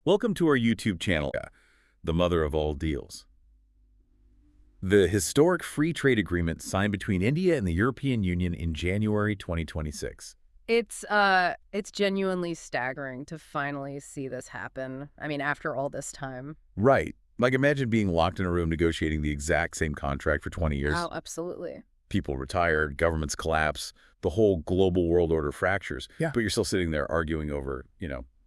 Welcome to our YouTube channel, the mother of all deals. The historic free trade agreement signed between India and the European Union in January 2026. It's genuinely staggering to finally see this happen. I mean, after all this time. Right. Like imagine being locked in a room negotiating the exact same contract for 20 years. Oh, absolutely. People retired, governments collapse, the whole global world order fractures. Yeah. But you're still sitting there arguing over,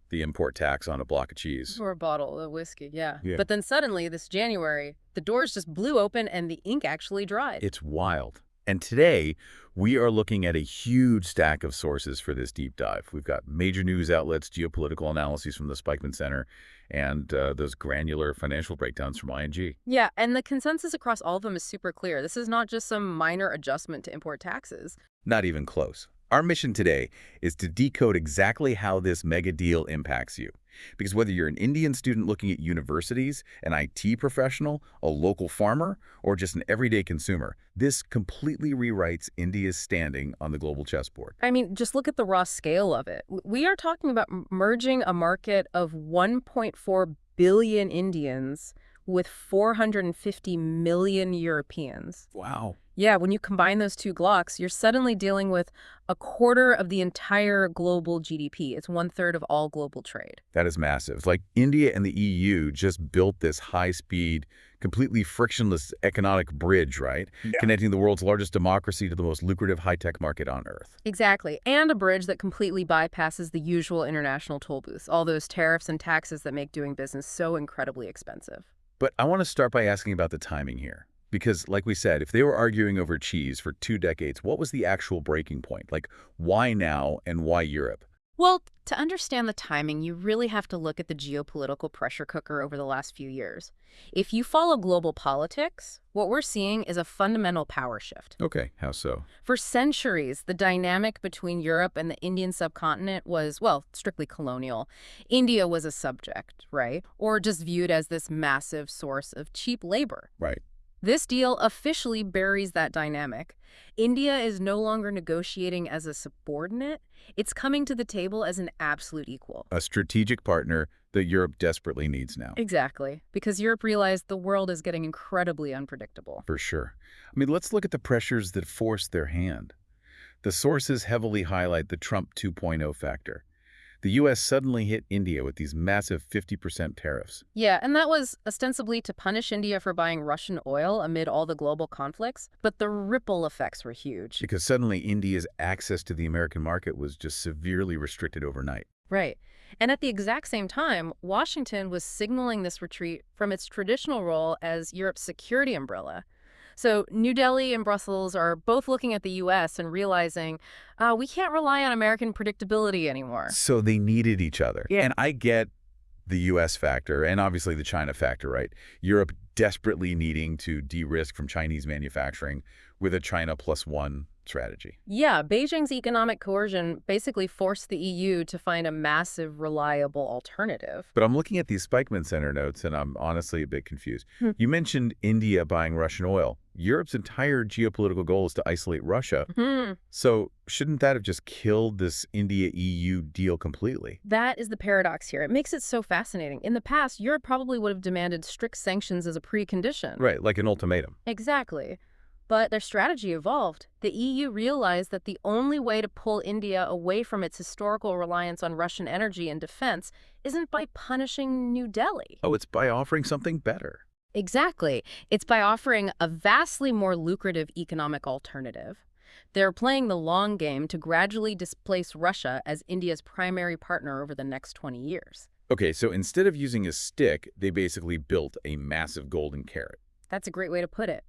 the import tax on a block of cheese. Or a bottle of whiskey, yeah. Yeah. But then suddenly, this January, the doors just blew open and the ink actually dried. It's wild. And today, we are looking at a huge stack of sources for this deep dive. We've got major news outlets, geopolitical analyses from the Spikeman Center, and those granular financial breakdowns from ING. Yeah, and the consensus across all of them is super clear. This is not just some minor adjustment to import taxes. Not even close. Our mission today is to decode exactly how this mega deal impacts you. Because whether you're an Indian student looking at universities, an IT professional, a local farmer, or just an everyday consumer, this completely rewrites India's standing on the global chessboard. I mean, just look at the raw scale of it. We are talking about merging a market of 1.4 billion Indians with 450 million Europeans. Wow. Yeah, when you combine those two blocks, you're suddenly dealing with a quarter of the entire global GDP. It's 1/3 of all global trade. That is massive. It's like India and the EU just built this high-speed, completely frictionless economic bridge, right? Yeah. Connecting the world's largest democracy to the most lucrative high-tech market on Earth. Exactly. And a bridge that completely bypasses the usual international toll booths, all those tariffs and taxes that make doing business so incredibly expensive. But I want to start by asking about the timing here. Because, like we said, if they were arguing over cheese for 2 decades, what was the actual breaking point? Like, why now and why Europe? Well, to understand the timing, you really have to look at the geopolitical pressure cooker over the last few years. If you follow global politics, what we're seeing is a fundamental power shift. Okay, how so? For centuries, the dynamic between Europe and the Indian subcontinent was, well, strictly colonial. India was a subject, right? Or just viewed as this massive source of cheap labor. Right. This deal officially buries that dynamic. India is no longer negotiating as a subordinate. It's coming to the table as an absolute equal. A strategic partner that Europe desperately needs now. Exactly, because Europe realized the world is getting incredibly unpredictable. For sure. I mean, let's look at the pressures that forced their hand. The sources heavily highlight the Trump 2.0 factor. The U.S. suddenly hit India with these massive 50% tariffs. Yeah, and that was ostensibly to punish India for buying Russian oil amid all the global conflicts, but the ripple effects were huge. Because suddenly India's access to the American market was just severely restricted overnight. Right. And at the exact same time, Washington was signaling this retreat from its traditional role as Europe's security umbrella. So New Delhi and Brussels are both looking at the U.S. and realizing we can't rely on American predictability anymore. So they needed each other. Yeah. And I get the U.S. factor and obviously the China factor, right? Europe desperately needing to de-risk from Chinese manufacturing with a China plus one strategy. Yeah, Beijing's economic coercion basically forced the EU to find a massive, reliable alternative. But I'm looking at these Spikeman Center notes, and I'm honestly a bit confused. You mentioned India buying Russian oil. Europe's entire geopolitical goal is to isolate Russia. So shouldn't that have just killed this India-EU deal completely? That is the paradox here. It makes it so fascinating. In the past, Europe probably would have demanded strict sanctions as a precondition. Right, like an ultimatum. Exactly. But their strategy evolved. The EU realized that the only way to pull India away from its historical reliance on Russian energy and defense isn't by punishing New Delhi. Oh, it's by offering something better. Exactly. It's by offering a vastly more lucrative economic alternative. They're playing the long game to gradually displace Russia as India's primary partner over the next 20 years. Okay, so instead of using a stick, they basically built a massive golden carrot. That's a great way to put it.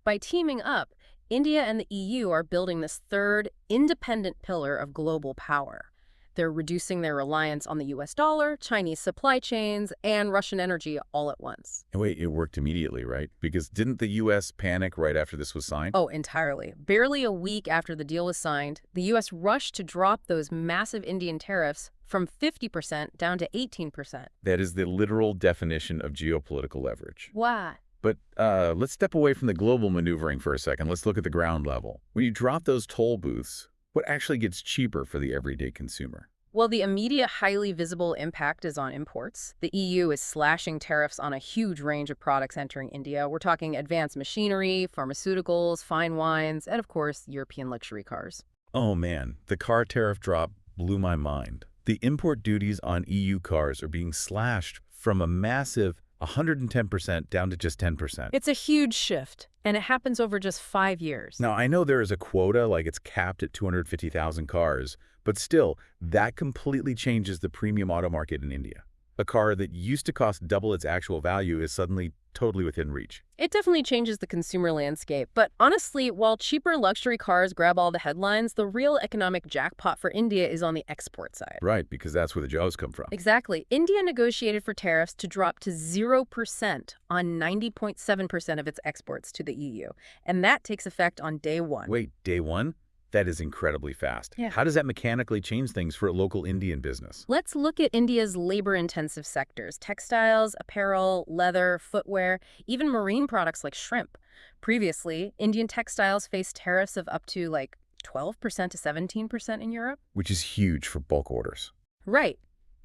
By teaming up, India and the EU are building this third, independent pillar of global power. They're reducing their reliance on the US dollar, Chinese supply chains, and Russian energy all at once. And wait, it worked immediately, right? Because didn't the U.S. panic right after this was signed? Oh, entirely. Barely a week after the deal was signed, the U.S. rushed to drop those massive Indian tariffs from 50% down to 18%. That is the literal definition of geopolitical leverage. Why? But let's step away from the global maneuvering for a second. Let's look at the ground level. When you drop those toll booths, what actually gets cheaper for the everyday consumer? Well, the immediate highly visible impact is on imports. The EU is slashing tariffs on a huge range of products entering India. We're talking advanced machinery, pharmaceuticals, fine wines, and of course, European luxury cars. Oh man, the car tariff drop blew my mind. The import duties on EU cars are being slashed from a massive 110% down to just 10%. It's a huge shift, and it happens over just 5 years. Now, I know there is a quota, like it's capped at 250,000 cars, but still, that completely changes the premium auto market in India. A car that used to cost double its actual value is suddenly totally within reach. It definitely changes the consumer landscape, but honestly, while cheaper luxury cars grab all the headlines, the real economic jackpot for India is on the export side. Right, because that's where the jobs come from. Exactly. India negotiated for tariffs to drop to 0% on 90.7% of its exports to the EU, and that takes effect on day one. Wait, day one? That is incredibly fast. Yeah. How does that mechanically change things for a local Indian business? Let's look at India's labor-intensive sectors: textiles, apparel, leather, footwear, even marine products like shrimp. Previously, Indian textiles faced tariffs of up to 12% to 17% in Europe. Which is huge for bulk orders. Right.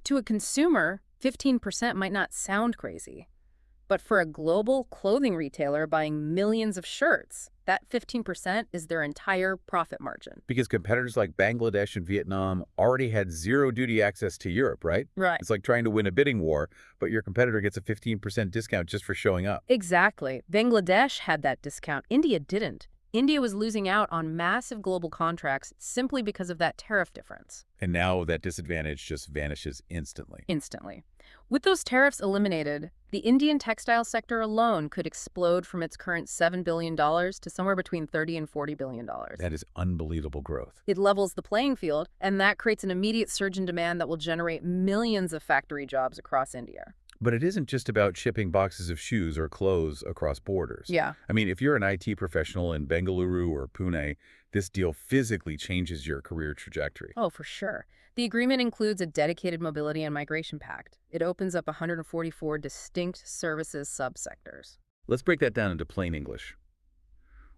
To a consumer, 15% might not sound crazy. But for a global clothing retailer buying millions of shirts, that 15% is their entire profit margin. Because competitors like Bangladesh and Vietnam already had zero duty access to Europe, right? Right. It's like trying to win a bidding war, but your competitor gets a 15% discount just for showing up. Exactly. Bangladesh had that discount. India didn't. India was losing out on massive global contracts simply because of that tariff difference. And now that disadvantage just vanishes instantly. Instantly. With those tariffs eliminated, the Indian textile sector alone could explode from its current $7 billion to somewhere between $30 and $40 billion. That is unbelievable growth. It levels the playing field, and that creates an immediate surge in demand that will generate millions of factory jobs across India. But it isn't just about shipping boxes of shoes or clothes across borders. Yeah. I mean, if you're an IT professional in Bengaluru or Pune, this deal physically changes your career trajectory. Oh, for sure. The agreement includes a dedicated mobility and migration pact. It opens up 144 distinct services subsectors. Let's break that down into plain English.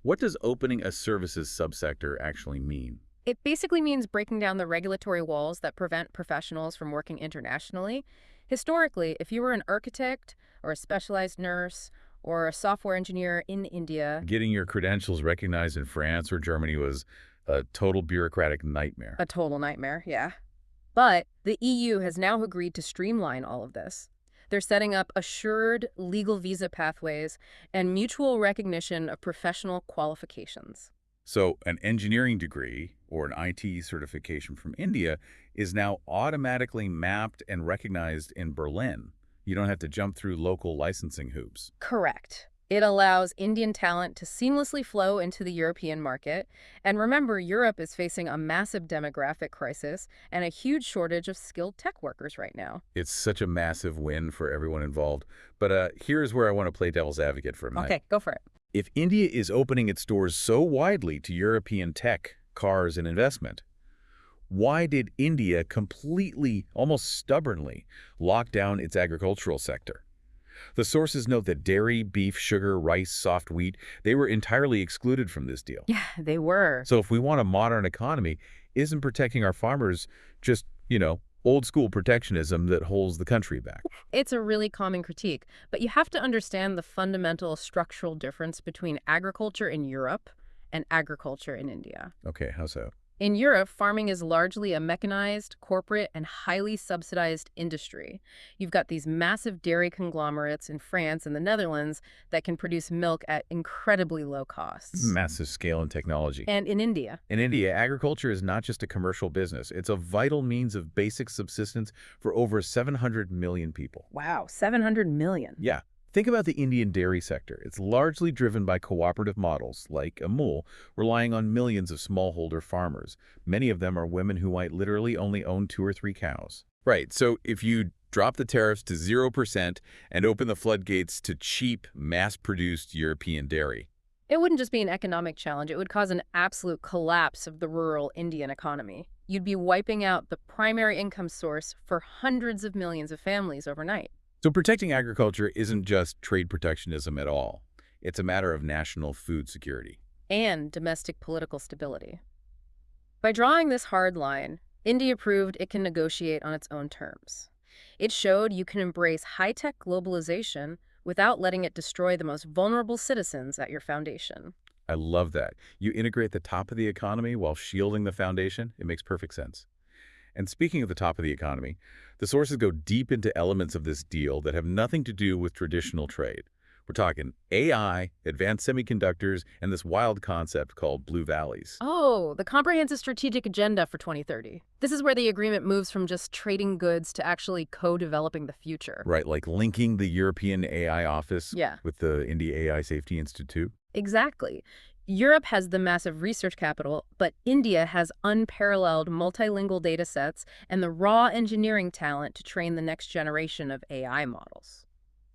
What does opening a services subsector actually mean? It basically means breaking down the regulatory walls that prevent professionals from working internationally. Historically, if you were an architect or a specialized nurse or a software engineer in India, Getting your credentials recognized in France or Germany was a total bureaucratic nightmare. a total nightmare, yeah. But the EU has now agreed to streamline all of this. They're setting up assured legal visa pathways and mutual recognition of professional qualifications. So an engineering degree or an IT certification from India is now automatically mapped and recognized in Berlin. You don't have to jump through local licensing hoops. Correct. It allows Indian talent to seamlessly flow into the European market. And remember, Europe is facing a massive demographic crisis and a huge shortage of skilled tech workers right now. It's such a massive win for everyone involved. But here's where I want to play devil's advocate for a minute. Okay, go for it. If India is opening its doors so widely to European tech, cars, and investment, why did India completely, almost stubbornly, lock down its agricultural sector? The sources note that dairy, beef, sugar, rice, soft wheat, they were entirely excluded from this deal. Yeah, they were. So if we want a modern economy, isn't protecting our farmers just, old school protectionism that holds the country back? It's a really common critique, but you have to understand the fundamental structural difference between agriculture in Europe and agriculture in India. Okay, how so? In Europe, farming is largely a mechanized, corporate, and highly subsidized industry. You've got these massive dairy conglomerates in France and the Netherlands that can produce milk at incredibly low costs. Massive scale and technology. And in India. In India, agriculture is not just a commercial business. It's a vital means of basic subsistence for over 700 million people. Wow, 700 million. Yeah. Think about the Indian dairy sector. It's largely driven by cooperative models, like Amul, relying on millions of smallholder farmers. Many of them are women who might literally only own 2 or 3 cows. Right, so if you drop the tariffs to 0% and open the floodgates to cheap, mass-produced European dairy, it wouldn't just be an economic challenge. It would cause an absolute collapse of the rural Indian economy. You'd be wiping out the primary income source for hundreds of millions of families overnight. So protecting agriculture isn't just trade protectionism at all. It's a matter of national food security. And domestic political stability. By drawing this hard line, India proved it can negotiate on its own terms. It showed you can embrace high-tech globalization without letting it destroy the most vulnerable citizens at your foundation. I love that. You integrate the top of the economy while shielding the foundation. It makes perfect sense. And speaking of the top of the economy, the sources go deep into elements of this deal that have nothing to do with traditional trade. We're talking AI, advanced semiconductors, and this wild concept called blue valleys. Oh, the Comprehensive Strategic Agenda for 2030. This is where the agreement moves from just trading goods to actually co-developing the future. Right, like linking the European AI office Yeah, with the India AI Safety Institute. exactly. Europe has the massive research capital, but India has unparalleled multilingual data sets and the raw engineering talent to train the next generation of AI models.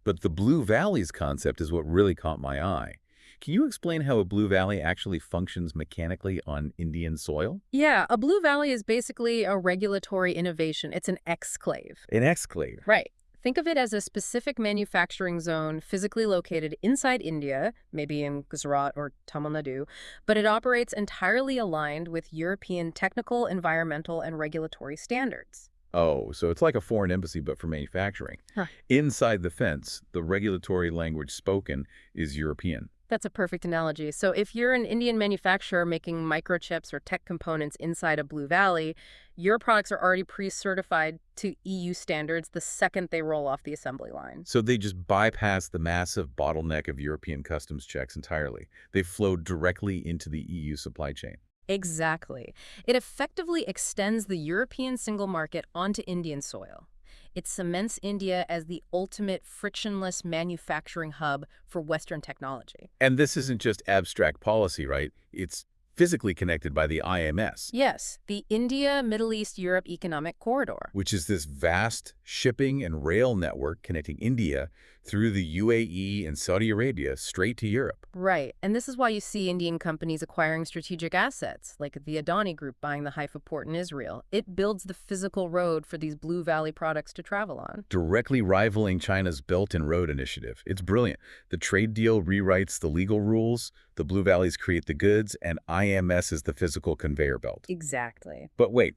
But the blue valleys concept is what really caught my eye. Can you explain how a blue valley actually functions mechanically on Indian soil? Yeah, a blue valley is basically a regulatory innovation. It's an exclave. An exclave. Right. Think of it as a specific manufacturing zone physically located inside India, maybe in Gujarat or Tamil Nadu, but it operates entirely aligned with European technical, environmental, and regulatory standards. Oh, so it's like a foreign embassy, but for manufacturing. Huh. Inside the fence, the regulatory language spoken is European. That's a perfect analogy. So if you're an Indian manufacturer making microchips or tech components inside a Blue Valley, your products are already pre-certified to EU standards the second they roll off the assembly line. So they just bypass the massive bottleneck of European customs checks entirely. They flow directly into the EU supply chain. Exactly. It effectively extends the European single market onto Indian soil. It cements India as the ultimate frictionless manufacturing hub for Western technology. And this isn't just abstract policy, right? It's physically connected by the IMS, Yes, the India, Middle East, Europe Economic Corridor. which is this vast shipping and rail network connecting India through the UAE and Saudi Arabia straight to Europe. Right, and this is why you see Indian companies acquiring strategic assets, like the Adani Group buying the Haifa port in Israel. It builds the physical road for these Blue Valley products to travel on. Directly rivaling China's Belt and Road Initiative. It's brilliant. The trade deal rewrites the legal rules, the Blue Valleys create the goods, and IMS is the physical conveyor belt. Exactly. But wait,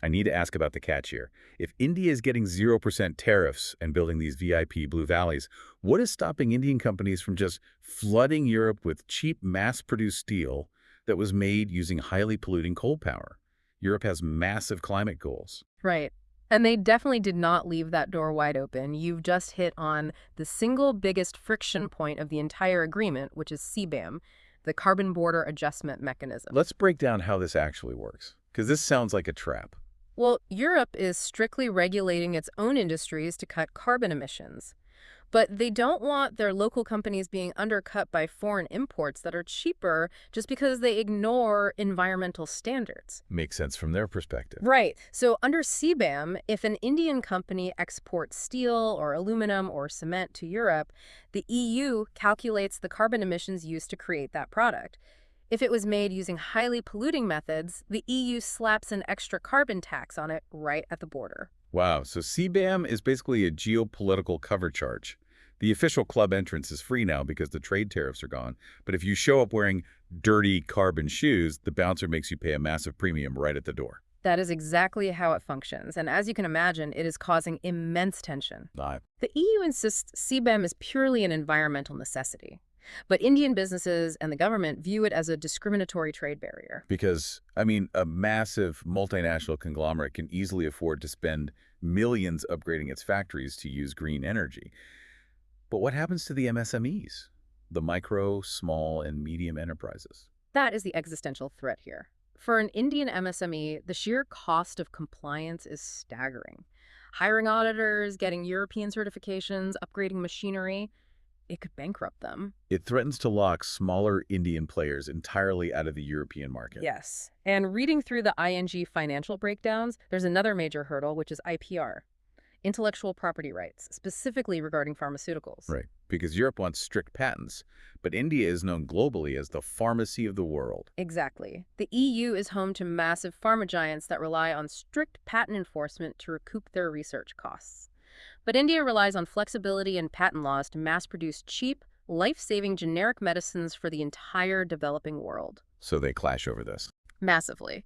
I need to ask about the catch here. If India is getting 0% tariffs and building these VIP Blue Valleys, what is stopping Indian companies from just flooding Europe with cheap mass-produced steel that was made using highly polluting coal power? Europe has massive climate goals. Right. And they definitely did not leave that door wide open. You've just hit on the single biggest friction point of the entire agreement, which is CBAM, the Carbon Border Adjustment Mechanism. Let's break down how this actually works, because this sounds like a trap. Well, Europe is strictly regulating its own industries to cut carbon emissions. But they don't want their local companies being undercut by foreign imports that are cheaper just because they ignore environmental standards. Makes sense from their perspective. Right. So under CBAM, if an Indian company exports steel or aluminum or cement to Europe, the EU calculates the carbon emissions used to create that product. If it was made using highly polluting methods, the EU slaps an extra carbon tax on it right at the border. Wow, so CBAM is basically a geopolitical cover charge. The official club entrance is free now because the trade tariffs are gone, but if you show up wearing dirty carbon shoes, the bouncer makes you pay a massive premium right at the door. That is exactly how it functions, and as you can imagine, it is causing immense tension. Nah. The EU insists CBAM is purely an environmental necessity, but Indian businesses and the government view it as a discriminatory trade barrier. Because, I mean, a massive multinational conglomerate can easily afford to spend millions upgrading its factories to use green energy. But what happens to the MSMEs, the micro, small, and medium enterprises? That is the existential threat here. For an Indian MSME, the sheer cost of compliance is staggering. Hiring auditors, getting European certifications, upgrading machinery, it could bankrupt them. It threatens to lock smaller Indian players entirely out of the European market. Yes. And reading through the ING financial breakdowns, there's another major hurdle, which is IPR, intellectual property rights, specifically regarding pharmaceuticals. Right, because Europe wants strict patents, but India is known globally as the pharmacy of the world. Exactly. The EU is home to massive pharma giants that rely on strict patent enforcement to recoup their research costs. But India relies on flexibility and patent laws to mass-produce cheap, life-saving generic medicines for the entire developing world. So they clash over this. Massively.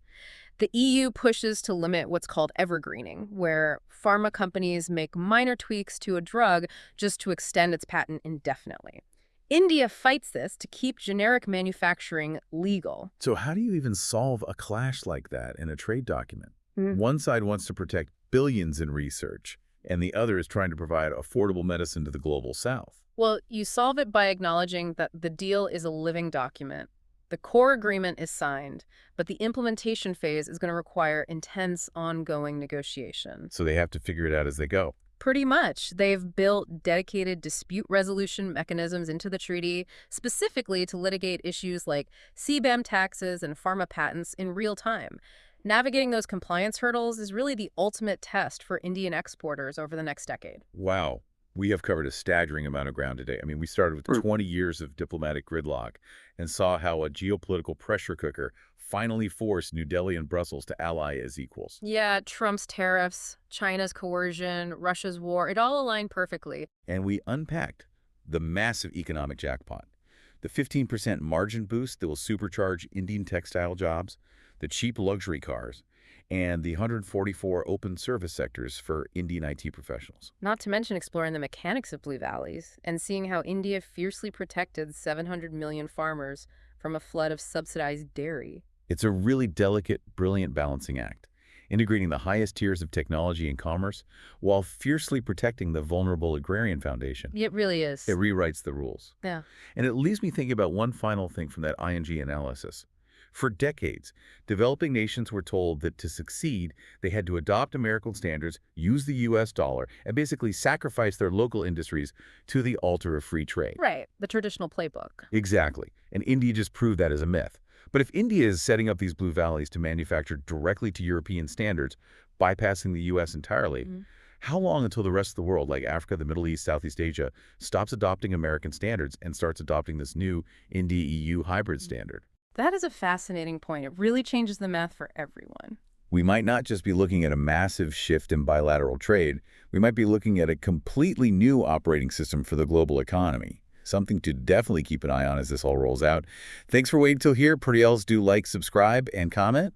The EU pushes to limit what's called evergreening, where pharma companies make minor tweaks to a drug just to extend its patent indefinitely. India fights this to keep generic manufacturing legal. So how do you even solve a clash like that in a trade document? Mm. One side wants to protect billions in research, and the other is trying to provide affordable medicine to the global south. Well, you solve it by acknowledging that the deal is a living document. The core agreement is signed, but the implementation phase is going to require intense, ongoing negotiation. So they have to figure it out as they go. Pretty much. They've built dedicated dispute resolution mechanisms into the treaty, specifically to litigate issues like CBAM taxes and pharma patents in real time. Navigating those compliance hurdles is really the ultimate test for Indian exporters over the next decade. Wow. We have covered a staggering amount of ground today. I mean, we started with 20 years of diplomatic gridlock and saw how a geopolitical pressure cooker finally forced New Delhi and Brussels to ally as equals. Yeah, Trump's tariffs, China's coercion, Russia's war, it all aligned perfectly. And we unpacked the massive economic jackpot, the 15% margin boost that will supercharge Indian textile jobs, the cheap luxury cars, and the 144 open service sectors for Indian IT professionals. Not to mention exploring the mechanics of Blue Valleys and seeing how India fiercely protected 700 million farmers from a flood of subsidized dairy. It's a really delicate, brilliant balancing act, integrating the highest tiers of technology and commerce while fiercely protecting the vulnerable agrarian foundation. It really is. It rewrites the rules. Yeah. And it leaves me thinking about one final thing from that ING analysis. For decades, developing nations were told that to succeed, they had to adopt American standards, use the U.S. dollar, and basically sacrifice their local industries to the altar of free trade. Right. The traditional playbook. Exactly. And India just proved that as a myth. But if India is setting up these blue valleys to manufacture directly to European standards, bypassing the U.S. entirely, how long until the rest of the world, like Africa, the Middle East, Southeast Asia, stops adopting American standards and starts adopting this new India-EU hybrid standard? That is a fascinating point. It really changes the math for everyone. We might not just be looking at a massive shift in bilateral trade. We might be looking at a completely new operating system for the global economy. Something to definitely keep an eye on as this all rolls out. Thanks for waiting till here. Pretty else, do like, subscribe, and comment.